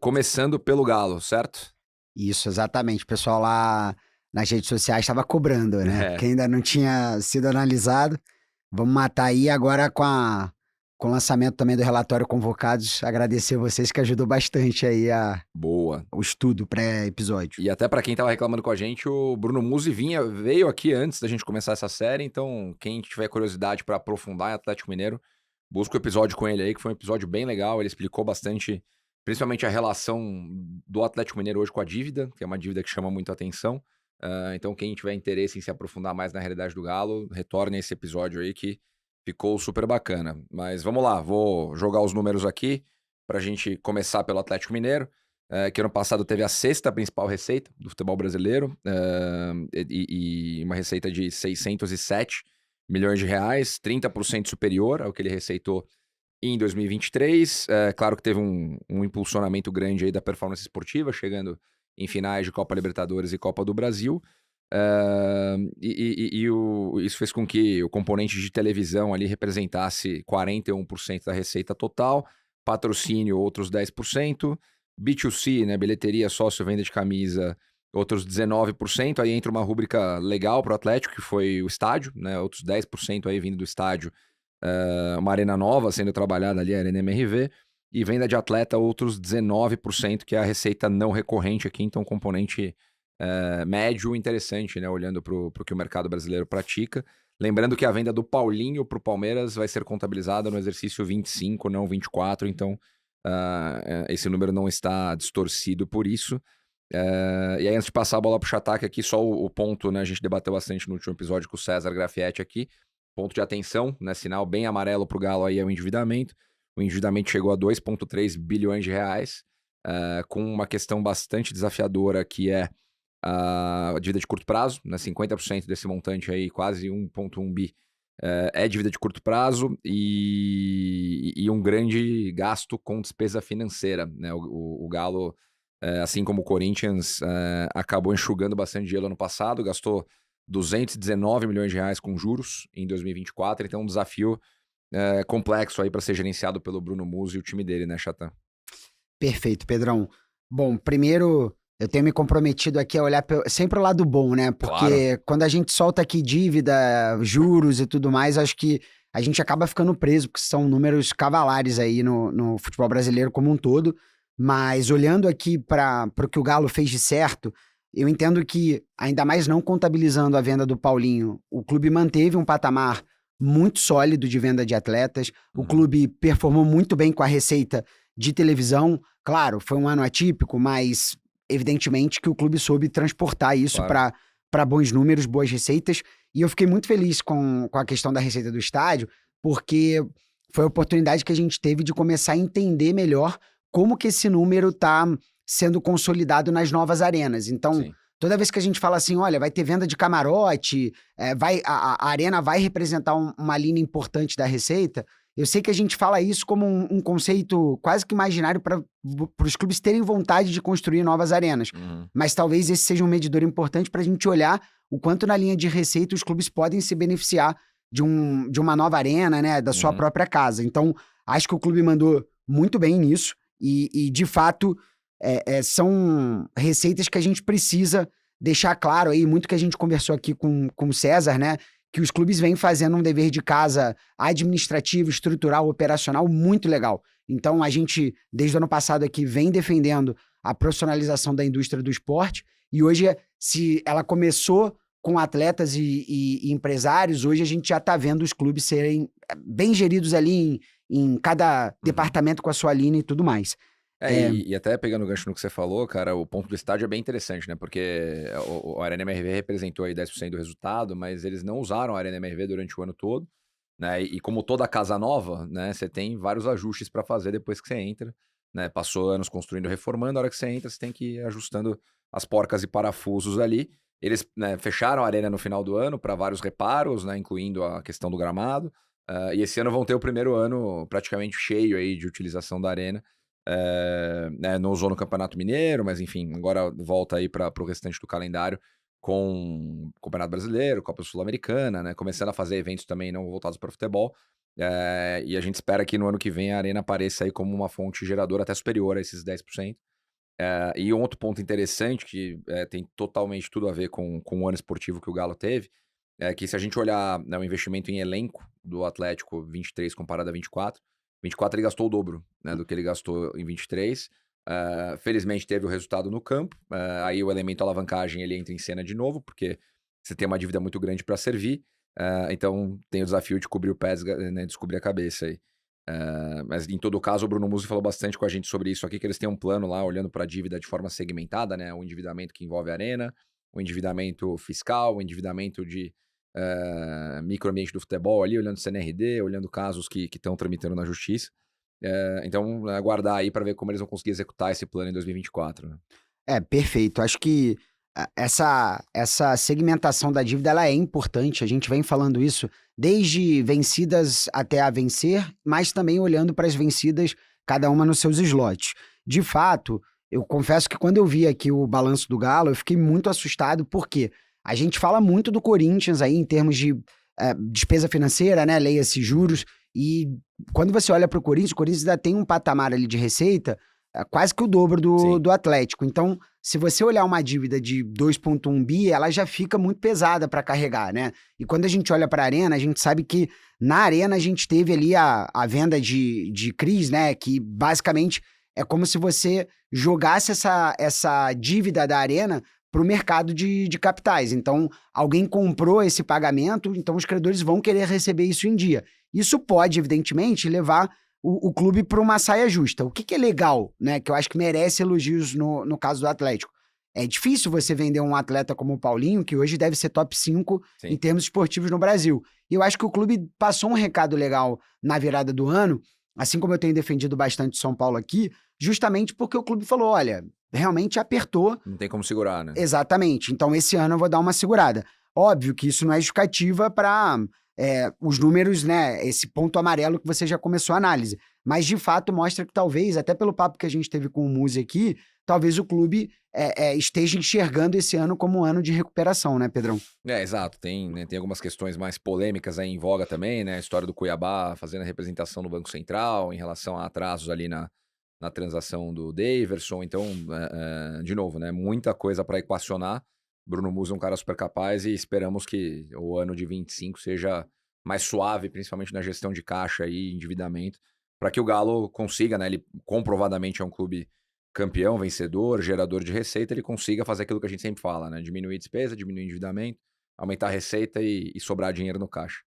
Começando pelo Galo, certo? Isso, exatamente. O pessoal lá nas redes sociais estava cobrando, né? É, Porque ainda não tinha sido analisado. Vamos matar aí agora com o lançamento também do relatório Convocados. Agradecer vocês que ajudou bastante aí boa. o estudo pré-episódio. E até pra quem tava reclamando com a gente, o Bruno Musi veio aqui antes da gente começar essa série, então quem tiver curiosidade pra aprofundar em Atlético Mineiro, busca o episódio com ele aí, que foi um episódio bem legal. Ele explicou bastante, principalmente a relação do Atlético Mineiro hoje com a dívida, que é uma dívida que chama muito a atenção. Então quem tiver interesse em se aprofundar mais na realidade do Galo, retorne a esse episódio aí que ficou super bacana. Mas vamos lá, vou jogar os números aqui pra gente começar pelo Atlético Mineiro. Que ano passado teve a sexta principal receita do futebol brasileiro, e uma receita de 607 milhões de reais, 30% superior ao que ele receitou em 2023. Claro que teve um impulsionamento grande aí da performance esportiva, chegando em finais de Copa Libertadores e Copa do Brasil. Isso fez com que o componente de televisão ali representasse 41% da receita total, patrocínio outros 10%, B2C, né, bilheteria, sócio, venda de camisa, outros 19%. Aí entra uma rúbrica legal para o Atlético, que foi o estádio, né, outros 10% aí vindo do estádio, uma arena nova sendo trabalhada ali, a Arena MRV, e venda de atleta, outros 19%, que é a receita não recorrente aqui, então componente médio interessante, né, olhando para o que o mercado brasileiro pratica. Lembrando que a venda do Paulinho para o Palmeiras vai ser contabilizada no exercício 25, não 24, então esse número não está distorcido por isso. E aí, antes de passar a bola para o Chataque aqui, só o ponto, né, a gente debateu bastante no último episódio com o César Grafietti aqui, ponto de atenção, né, sinal bem amarelo para o Galo aí é o endividamento. O endividamento chegou a 2,3 bilhões de reais, com uma questão bastante desafiadora, que é a dívida de curto prazo, né, 50% desse montante aí, quase 1,1 bi, é dívida de curto prazo e um grande gasto com despesa financeira, né? O Galo, assim como o Corinthians, acabou enxugando bastante dinheiro ano passado, gastou 219 milhões de reais com juros em 2024, então um desafio complexo aí para ser gerenciado pelo Bruno Musi e o time dele, né, Chatan? Perfeito, Pedrão. Bom, primeiro eu tenho me comprometido aqui a olhar sempre o lado bom, né? Claro. Porque quando a gente solta aqui dívida, juros e tudo mais, acho que a gente acaba ficando preso, porque são números cavalares aí no futebol brasileiro como um todo. Mas olhando aqui para o que o Galo fez de certo, eu entendo que, ainda mais não contabilizando a venda do Paulinho, o clube manteve um patamar muito sólido de venda de atletas, o Uhum. clube performou muito bem com a receita de televisão. Claro, foi um ano atípico, mas evidentemente que o clube soube transportar isso Claro. para bons números, boas receitas. E eu fiquei muito feliz com a questão da receita do estádio, porque foi a oportunidade que a gente teve de começar a entender melhor como que esse número está sendo consolidado nas novas arenas. Então, Sim. toda vez que a gente fala assim, olha, vai ter venda de camarote, a arena vai representar uma linha importante da receita, eu sei que a gente fala isso como um conceito quase que imaginário para os clubes terem vontade de construir novas arenas. Uhum. Mas talvez esse seja um medidor importante para a gente olhar o quanto na linha de receita os clubes podem se beneficiar de uma nova arena, né, da sua Uhum. própria casa. Então, acho que o clube mandou muito bem nisso e de fato, são receitas que a gente precisa deixar claro aí, muito que a gente conversou aqui com o César, né, que os clubes vêm fazendo um dever de casa administrativo, estrutural, operacional muito legal. Então, a gente, desde o ano passado aqui, vem defendendo a profissionalização da indústria do esporte e hoje, se ela começou com atletas e empresários, hoje a gente já está vendo os clubes serem bem geridos ali em cada Uhum. departamento com a sua linha e tudo mais. É, E até pegando o gancho no que você falou, cara, o ponto do estádio é bem interessante, né? Porque a Arena MRV representou aí 10% do resultado, mas eles não usaram a Arena MRV durante o ano todo, né? E como toda casa nova, né, você tem vários ajustes para fazer depois que você entra, né? Passou anos construindo, reformando, a hora que você entra, você tem que ir ajustando as porcas e parafusos ali. Eles, né, fecharam a arena no final do ano para vários reparos, né, incluindo a questão do gramado. E esse ano vão ter o primeiro ano praticamente cheio aí de utilização da arena. Né, não usou no Campeonato Mineiro, mas enfim, agora volta aí para o restante do calendário com o Campeonato Brasileiro, Copa Sul-Americana, né, começando a fazer eventos também não voltados para futebol. E a gente espera que no ano que vem a Arena apareça aí como uma fonte geradora até superior a esses 10%. E um outro ponto interessante que tem totalmente tudo a ver com o ano esportivo que o Galo teve, é que se a gente olhar, né, o investimento em elenco do Atlético 23 comparado a 24, 24 ele gastou o dobro, né, do que ele gastou em 23. Felizmente teve o resultado no campo, aí o elemento alavancagem ele entra em cena de novo, porque você tem uma dívida muito grande para servir, então tem o desafio de cobrir o pé, né, descobrir a cabeça aí. Mas em todo caso, o Bruno Musi falou bastante com a gente sobre isso aqui, que eles têm um plano lá, olhando para a dívida de forma segmentada, né? O endividamento que envolve a arena, o endividamento fiscal, o endividamento de microambiente do futebol ali, olhando CNRD, olhando casos que estão tramitando na justiça. Então, aguardar aí para ver como eles vão conseguir executar esse plano em 2024, né? Perfeito. Acho que essa segmentação da dívida ela é importante. A gente vem falando isso desde vencidas até a vencer, mas também olhando para as vencidas, cada uma nos seus slots. De fato, eu confesso que quando eu vi aqui o balanço do Galo, eu fiquei muito assustado, porque a gente fala muito do Corinthians aí em termos de despesa financeira, né? Leia-se juros. E quando você olha para o Corinthians ainda tem um patamar ali de receita quase que o dobro do Atlético. Então, se você olhar uma dívida de 2,1 bi, ela já fica muito pesada para carregar, né? E quando a gente olha para a Arena, a gente sabe que na Arena a gente teve ali a venda de CRIs, né? Que basicamente é como se você jogasse essa dívida da Arena para o mercado de capitais. Então, alguém comprou esse pagamento, então os credores vão querer receber isso em dia. Isso pode, evidentemente, levar o clube para uma saia justa. O que é legal, né? Que eu acho que merece elogios no caso do Atlético. É difícil você vender um atleta como o Paulinho, que hoje deve ser top 5 em termos esportivos no Brasil. E eu acho que o clube passou um recado legal na virada do ano, assim como eu tenho defendido bastante o São Paulo aqui, justamente porque o clube falou, olha, realmente apertou. Não tem como segurar, né? Exatamente. Então, esse ano eu vou dar uma segurada. Óbvio que isso não é justificativa para os números, né? Esse ponto amarelo que você já começou a análise. Mas, de fato, mostra que talvez, até pelo papo que a gente teve com o Muzi aqui, talvez o clube esteja enxergando esse ano como um ano de recuperação, né, Pedrão? Exato. Tem algumas questões mais polêmicas aí em voga também, né? A história do Cuiabá fazendo a representação no Banco Central em relação a atrasos ali na transação do Daverson. Então, de novo, né? Muita coisa para equacionar. Bruno Musi é um cara super capaz e esperamos que o ano de 25 seja mais suave, principalmente na gestão de caixa e endividamento, para que o Galo consiga, né? Ele comprovadamente é um clube campeão, vencedor, gerador de receita, ele consiga fazer aquilo que a gente sempre fala, né? Diminuir despesa, diminuir endividamento, aumentar a receita e sobrar dinheiro no caixa.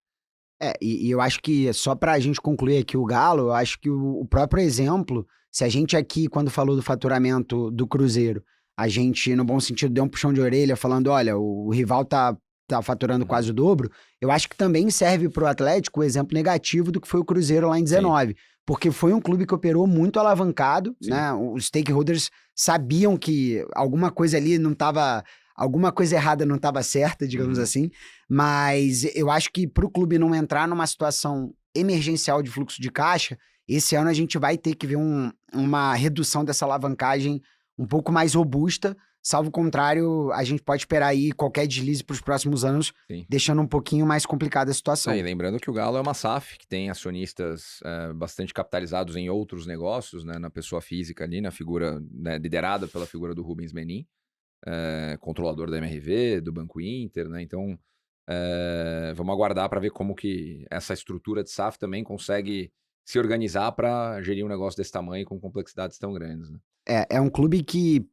E eu acho que só para a gente concluir aqui o Galo, eu acho que o próprio exemplo, se a gente aqui, quando falou do faturamento do Cruzeiro, a gente, no bom sentido, deu um puxão de orelha falando, olha, o rival tá faturando quase o dobro, eu acho que também serve pro Atlético o exemplo negativo do que foi o Cruzeiro lá em 19, porque foi um clube que operou muito alavancado, né? Os stakeholders sabiam que alguma coisa ali não tava... Alguma coisa errada não estava certa, digamos assim, mas eu acho que para o clube não entrar numa situação emergencial de fluxo de caixa, esse ano a gente vai ter que ver uma redução dessa alavancagem um pouco mais robusta, salvo o contrário, a gente pode esperar aí qualquer deslize para os próximos anos, deixando um pouquinho mais complicada a situação. E lembrando que o Galo é uma SAF, que tem acionistas bastante capitalizados em outros negócios, né, na pessoa física ali, na figura, né, liderada pela figura do Rubens Menin, controlador da MRV, do Banco Inter, né? Então, vamos aguardar para ver como que essa estrutura de SAF também consegue se organizar para gerir um negócio desse tamanho com complexidades tão grandes, né? É um clube que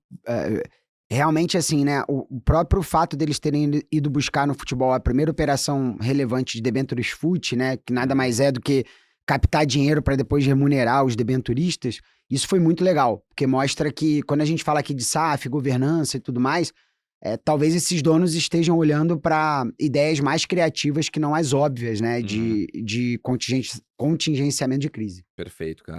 realmente, assim, né? O próprio fato deles terem ido buscar no futebol a primeira operação relevante de debêntures FUT, né? Que nada mais é do que captar dinheiro para depois remunerar os debenturistas. Isso foi muito legal, porque mostra que quando a gente fala aqui de SAF, governança e tudo mais, talvez esses donos estejam olhando para ideias mais criativas que não as óbvias, né? De contingenciamento de crise. Perfeito, cara.